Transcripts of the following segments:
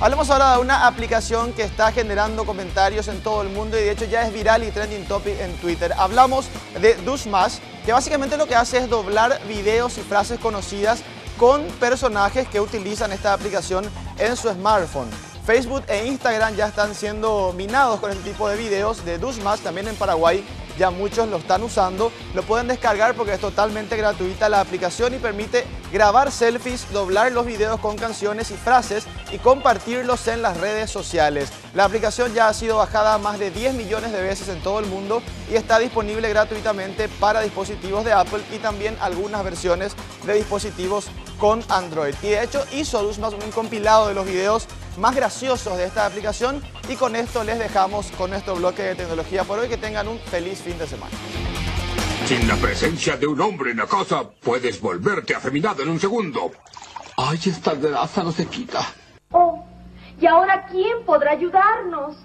Hablemos ahora de una aplicación que está generando comentarios en todo el mundo y de hecho ya es viral y trending topic en Twitter. Hablamos de DoSmash, que básicamente lo que hace es doblar videos y frases conocidas con personajes que utilizan esta aplicación en su smartphone. Facebook e Instagram ya están siendo minados con este tipo de videos de DoSmash, también en Paraguay ya muchos lo están usando. Lo pueden descargar porque es totalmente gratuita la aplicación y permite grabar selfies, doblar los videos con canciones y frases y compartirlos en las redes sociales. La aplicación ya ha sido bajada más de 10 millones de veces en todo el mundo y está disponible gratuitamente para dispositivos de Apple y también algunas versiones de dispositivos con Android. Y de hecho hizo DoSmash un compilado de los videos más graciosos de esta aplicación y con esto les dejamos con nuestro bloque de tecnología por hoy. Que tengan un feliz fin de semana. Sin la presencia de un hombre en la casa, puedes volverte afeminado en un segundo. Ay, esta grasa no se quita. Oh, ¿y ahora quién podrá ayudarnos?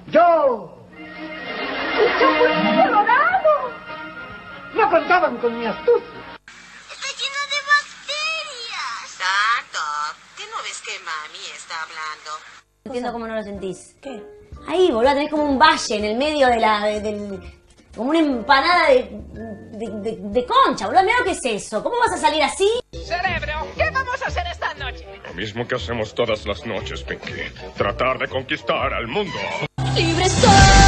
¡Yo! ¡El Chapulín Colorado! No contaban con mi astucia. Está lleno de bacterias. Tato, ¿qué no ves que mami está hablando? No entiendo cómo no lo sentís. ¿Qué? Ahí, boludo, tenés como un valle en el medio de como una empanada de concha, boludo. Mira lo que es eso. ¿Cómo vas a salir así? Cerebro, ¿qué vamos a hacer esta noche? Lo mismo que hacemos todas las noches, Pinky. Tratar de conquistar al mundo. Libre soy.